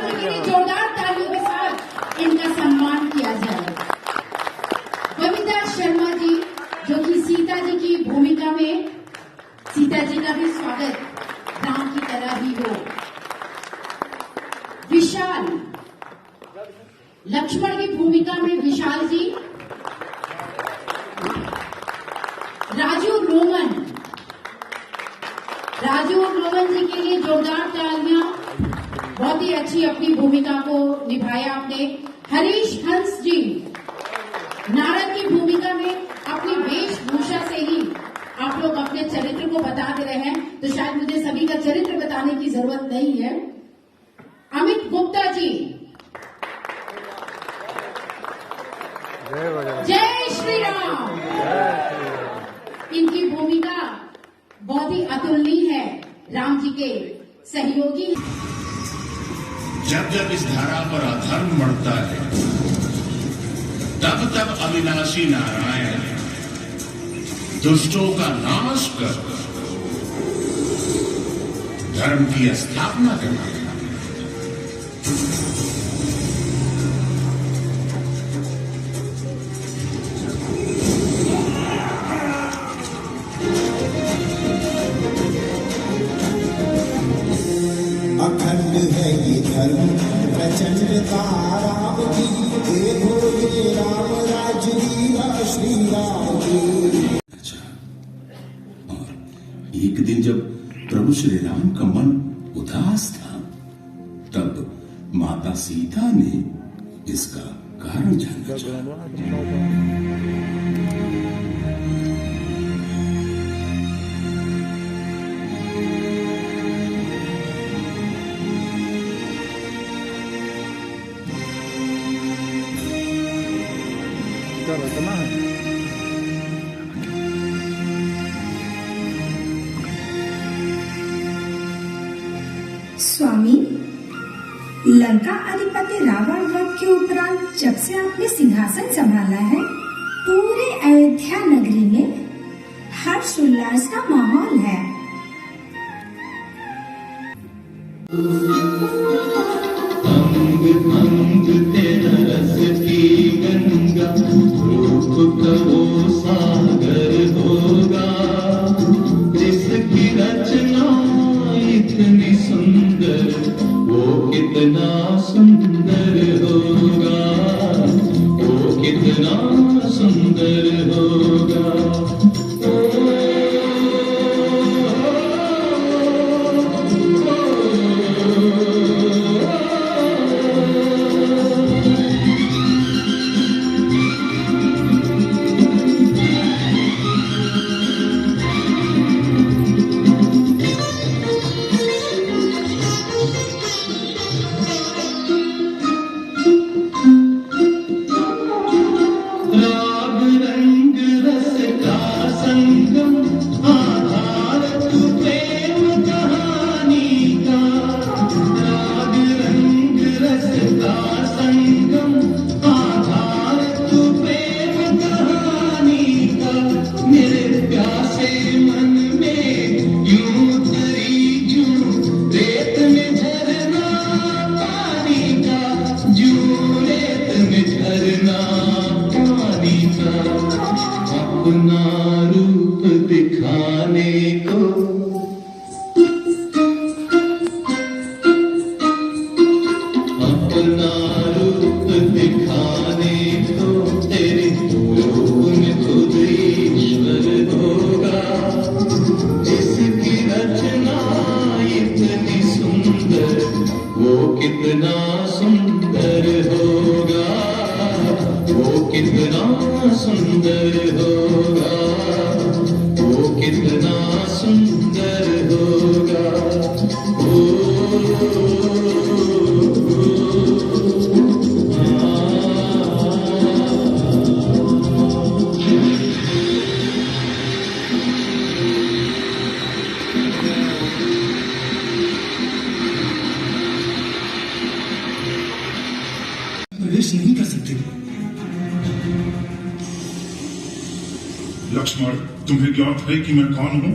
जी के लिए जोरदार तालियों के साथ इनका सम्मान किया जाए। बबीता शर्मा जी जो कि सीता जी की भूमिका में, सीता जी का भी स्वागत राम की तरह ही हो। विशाल लक्ष्मण की भूमिका में विशाल जी। राजू रोमन जी के लिए जोरदार तालियां, बहुत ही अच्छी अपनी भूमिका को निभाया आपने। हरीश हंस जी नारद की भूमिका में अपनी वेशभूषा से ही आप लोग अपने चरित्र को बता दे रहे हैं, तो शायद मुझे सभी का चरित्र बताने की जरूरत नहीं है। अमित गुप्ता जी, जय श्री राम। इनकी भूमिका बहुत ही अतुलनीय है, राम जी के सहयोगी। जब जब इस धारा पर अधर्म बढ़ता है, तब तब अविनाशी नारायण दुष्टों का नाश कर धर्म की स्थापना करना। अखंड है ये धर्म प्रचंडता राम की, देखो ये राम राज्य लीला श्री राम की। अच्छा, और एक दिन जब प्रभु श्री राम का मन उदास था, तब माता सीता ने इसका कारण जानना चाहा। स्वामी, लंका अधिपति रावण वध के उपरांत जब से आपने सिंहासन संभाला है, पूरे अयोध्या नगरी में हर्ष उल्लास का माहौल है। अंग अंग तेरा रस की गंगा, रूप कबो सागर होगा। जिसकी रचना इतनी सुंदर, वो कितना सुंदर होगा, वो कितना सुंदर होगा। अपना रूप दिखाने को, अपना रूप दिखाने को, तेरे रूप में खुद ईश्वर होगा। जिसकी रचना इतनी सुंदर, वो कितना सुंदर होगा, वो कितना सुंदर होगा, वो कितना सुंदर होगा। प्रवेश नहीं कर सकते। लक्ष्मण, तुम्हें ज्ञात है कि मैं कौन हूं?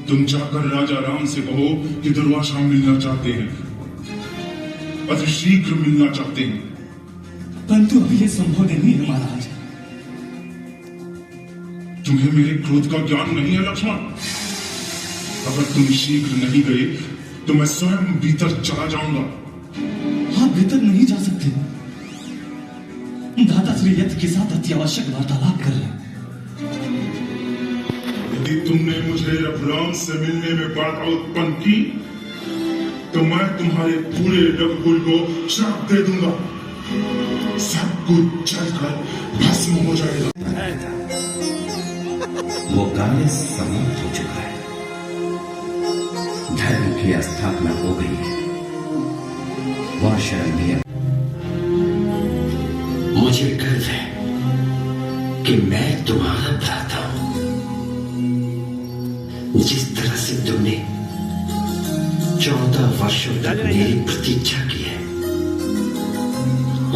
तुम जाकर राजा राम से कहो कि दुर्वासा मिलना चाहते हैं, अति शीघ्र मिलना चाहते हैं। परंतु अभी यह संभव नहीं है महाराज। तुम्हें मेरे क्रोध का ज्ञान नहीं है लक्ष्मण? अगर तुम शीघ्र नहीं गए तो मैं स्वयं भीतर चला जाऊंगा। आप भीतर नहीं जा सकते। दादा श्री यथ के साथ अति आवश्यक वार्तालाप कर रहे हैं। यदि तुमने मुझे रघुराम से मिलने में बाधा उत्पन्न की तो मैं तुम्हारे पूरे रघुकुल को श्राप दे दूंगा। सब कुछ जलकर भस्म हो जाएगा। वो कार्य समाप्त हो चुका है। धर्म की स्थापना हो गई है। वह शरण भी है। मुझे गर्व है कि मैं तुम्हारा भ्राता हूं। जिस तरह से तुमने 14 वर्षों तक मेरी प्रतीक्षा की है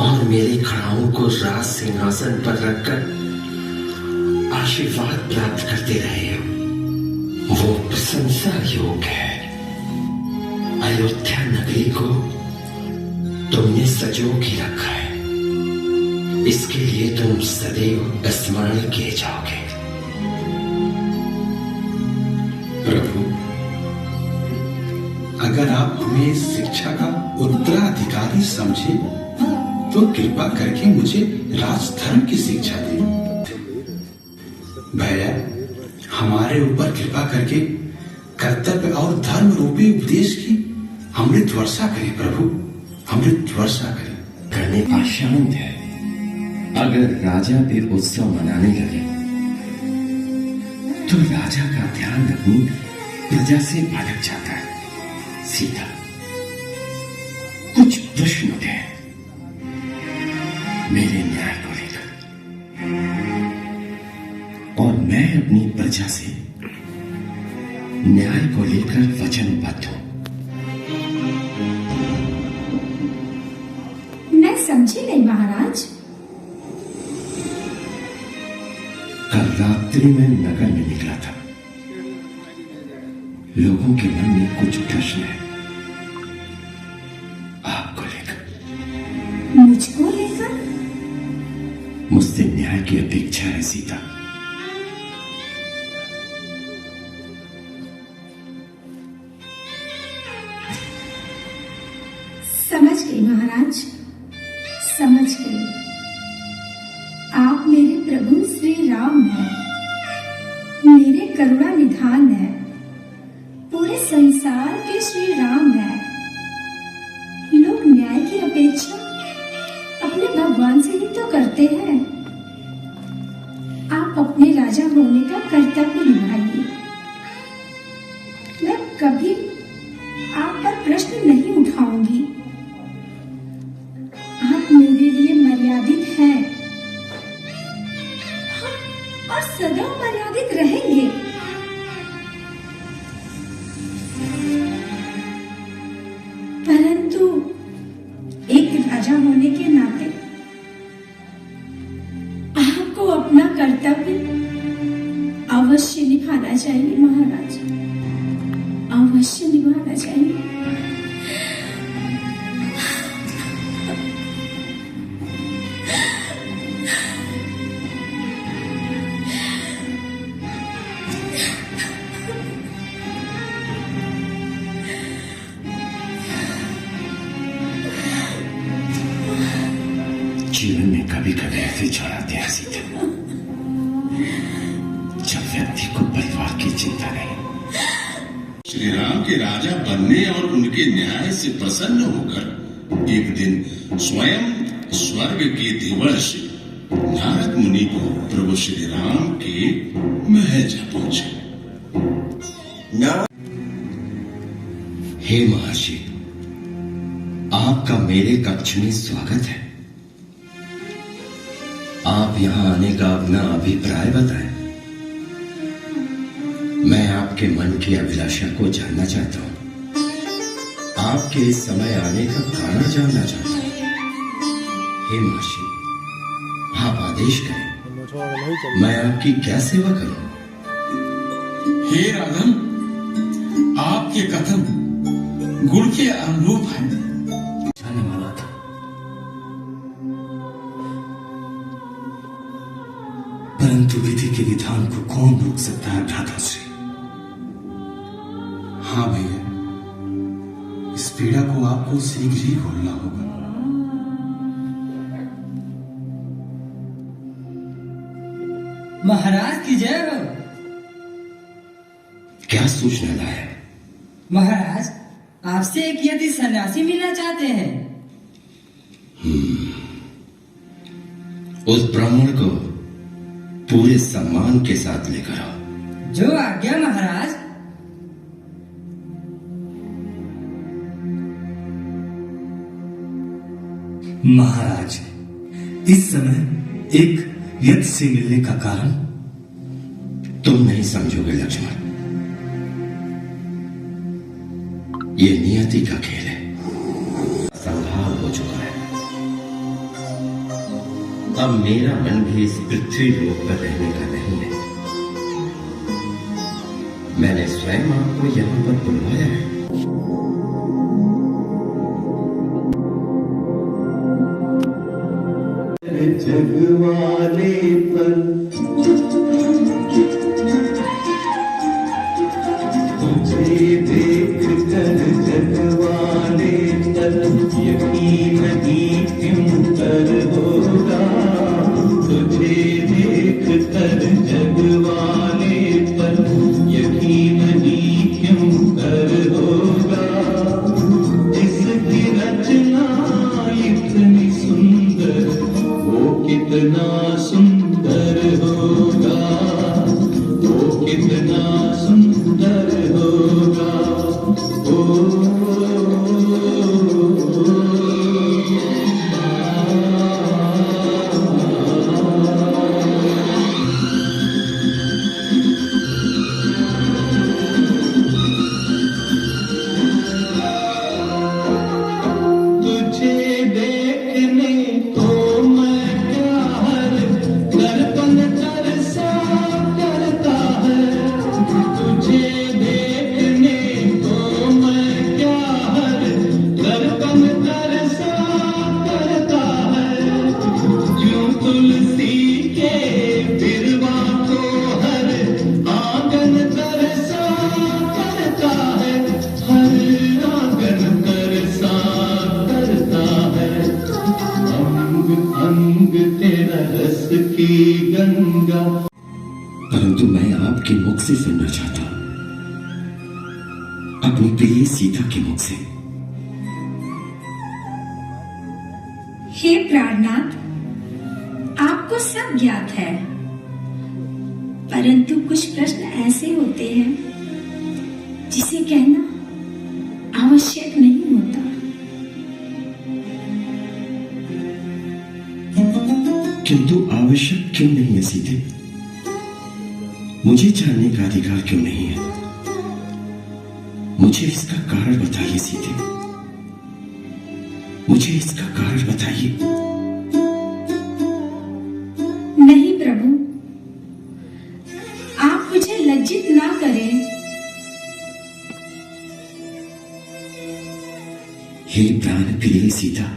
और मेरे खड़ाओं को राज सिंहासन पर रखकर आशीर्वाद प्राप्त करते रहे हो, वो प्रशंसा योग्य है। अयोध्या नगरी को तुमने सजो के रखा है, इसके लिए तुम सदैव स्मरण किए जाओगे। प्रभु, अगर आप हमें इस शिक्षा का उत्तराधिकारी समझे तो कृपा करके मुझे राजधर्म की शिक्षा दें। भैया, हमारे ऊपर कृपा करके कर्तव्य और धर्म रूपी उपदेश की अमृत वर्षा करें प्रभु, अमृत वर्षा करें। करने आशांत है। अगर राजा भी उत्सव मनाने लगे तो राजा का ध्यान अपनी प्रजा से भटक जाता है। सीता, कुछ प्रश्न उठे मेरे न्याय को लेकर, और मैं अपनी प्रजा से न्याय को लेकर वचनबद्ध हूं। मैं समझी नहीं महाराज। कल रात्रि में नगर में निकला था। लोगों के मन में कुछ प्रश्न है आपको लेकर। मुझको लेकर? मुझसे न्याय की अपेक्षा है सीता। समझ गई महाराज, समझ गई। आप मेरे प्रभु श्री राम हैं, मेरे करुणा निधान है, पूरे संसार के श्री राम हैं। लोग न्याय की अपेक्षा अपने भगवान से ही तो करते हैं। आप अपने राजा होने का कर्तव्य निभाइए। मैं कभी आप पर प्रश्न नहीं उठाऊंगी। आप मेरे लिए मर्यादित हैं, और सदा मर्यादित रहेंगे। परंतु एक राजा होने के नाते आपको अपना कर्तव्य अवश्य निभाना चाहिए महाराज, अवश्य निभाना चाहिए। जीवन में कभी कभी ऐसे क्षण आते हैं सीता, जब व्यक्ति को परिवार की चिंता नहीं। श्री राम के राजा बनने और उनके न्याय से प्रसन्न होकर एक दिन स्वयं स्वर्ग के देवर्षि नारद मुनि प्रभु श्री राम के महल जा पहुंचे। हे महर्षि, आपका मेरे कक्ष में स्वागत है। आप यहां आने का अपना अभिप्राय बताएं। मैं आपके मन की अभिलाषा को जानना चाहता हूं। आपके इस समय आने का कारण जानना चाहता हूं। हे महर्षि, आप आदेश करें, मैं आपकी क्या सेवा करूं? हे राघव, आपके कथन गुड़ के अनुरूप है। जाने वाला था, परंतु विधि के विधान को कौन रोक सकता है भ्राताश्री? हाँ भैया, इस पीड़ा को आपको शीघ्र ही खोलना होगा। महाराज की जय हो। क्या सूचना लाया? महाराज, आपसे एक यदि सन्यासी मिलना चाहते हैं। उस ब्राह्मण को पूरे सम्मान के साथ लेकर आओ। जो आज्ञा महाराज। महाराज, इस समय एक यज्ञ से मिलने का कारण तुम नहीं समझोगे लक्ष्मण। ये नियति का खेल है, संभाव हो चुका है। अब मेरा मन भी इस पृथ्वी लोक पर रहने का नहीं है। मैंने स्वयं आपको यहां पर बुलवाया है। जगवाले पर तुझे देख कर जगवाले पर यकीन ही क्यों कर होगा। तुझे देख कर जगवाले पर यकीन ही क्यों कर होगा। इसकी रचना इतनी सुंदर, वो कितना सुंदर होगा, वो कितना सुंदर होगा। तुझे देखने को मैं क्या हर दर्पण तरसा करता है। तुझे देखने को मैं क्या हर दर्पण तरसा करता है। यूं तुलसी के बिरवा को हर आंगन तरसा करता है। हर आंगन तरसा करता है। अंग अंग तेरा रस की गंगा। परंतु मैं आपके मुख से सुनना चाहता हूं, अपनी प्रिय सीता के मुख से। हे प्राणनाथ, आपको सब ज्ञात है, परंतु कुछ प्रश्न ऐसे होते हैं जिसे कहना आवश्यक नहीं होता। किंतु आवश्यक क्यों नहीं है सीते? मुझे जानने का अधिकार क्यों नहीं है? मुझे इसका कारण बताइए सीते, मुझे इसका कारण बताइए। नहीं प्रभु, आप मुझे लज्जित ना करें। हे प्राण प्रिय सीता,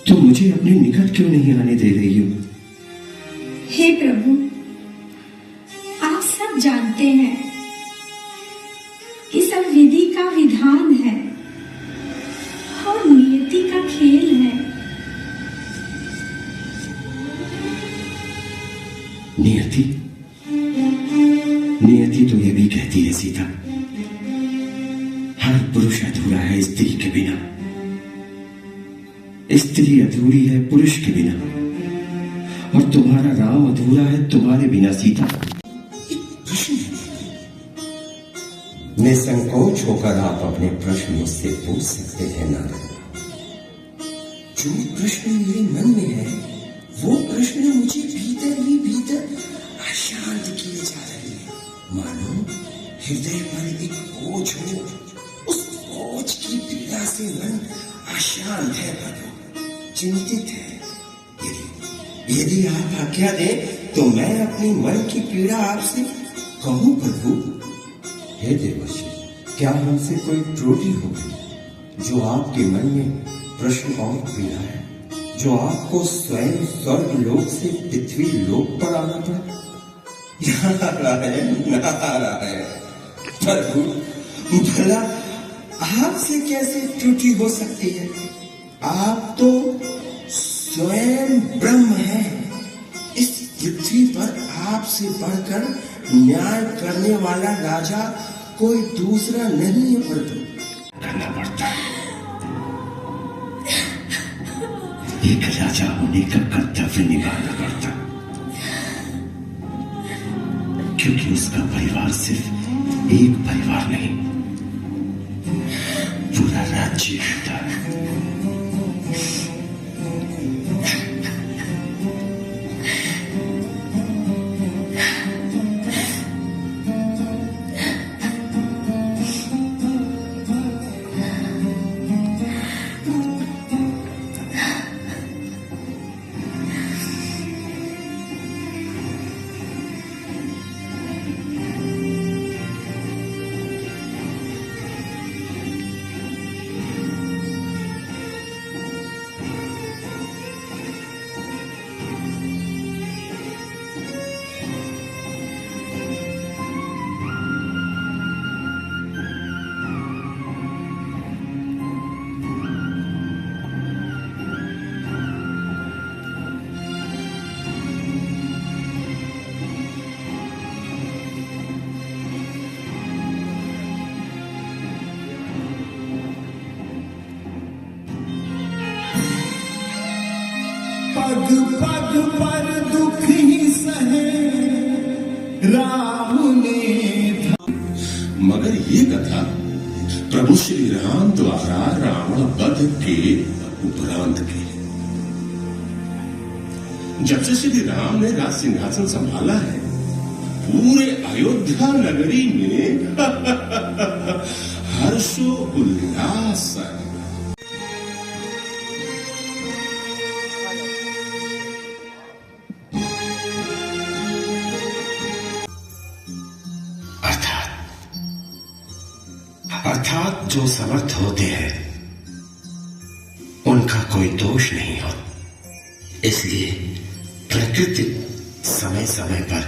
तुम मुझे अपने निकट क्यों नहीं आने दे रही हो? हे प्रभु, आप सब जानते हैं कि सब विधि का विधान है और नियति का खेल है। नियति? नियति तो ये भी कहती है सीता, हर पुरुष अधूरा है स्त्री के बिना, स्त्री अधूरी है पुरुष के बिना, और तुम्हारा राम अधूरा है तुम्हारे बिना सीता। निसंकोच होकर आप अपने प्रश्न मुझसे पूछ सकते हैं नारद। जो प्रश्न मेरे मन में है वो प्रश्न मुझे भीतर ही भीतर अशांत किए जा रहे हैं। मानो हृदय पर एक बोझ हो, उस बोझ की पीड़ा से मन अशांत है प्रभु, चिंतित है। यदि आप आज्ञा दें तो मैं अपनी मन की पीड़ा आपसे कहो प्रभु। हे देवर्षि, क्या हमसे कोई त्रुटि हो गई जो आपके मन में प्रश्न और पीड़ा है, जो आपको स्वयं स्वर्ग लोक से पृथ्वी लोक पर आना पड़ा? नारायण नारायण। प्रभु, भला आपसे कैसे त्रुटि हो सकती है? आप तो स्वयं ब्रह्म हैं। इस पृथ्वी पर आपसे बढ़कर न्याय करने वाला राजा कोई दूसरा नहीं है प्रभु। करना पड़ता है। एक राजा होने का कर्तव्य निभाना पड़ता, क्योंकि उसका परिवार सिर्फ एक परिवार नहीं, पूरा राज्य होता है। पग पग पर दुख ही सहे राम ने। मगर ये कथा प्रभु श्री राम द्वारा रावण वध के उपरांत की। जब से श्री राम ने राज सिंहासन संभाला है, पूरे अयोध्या नगरी में हर्षो उल्लास है। अर्थात जो समर्थ होते हैं उनका कोई दोष नहीं हो, इसलिए प्रकृति समय समय पर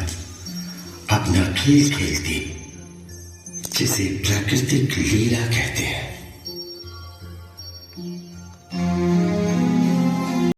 अपना खेल खेलती, जिसे प्राकृतिक लीला कहते हैं।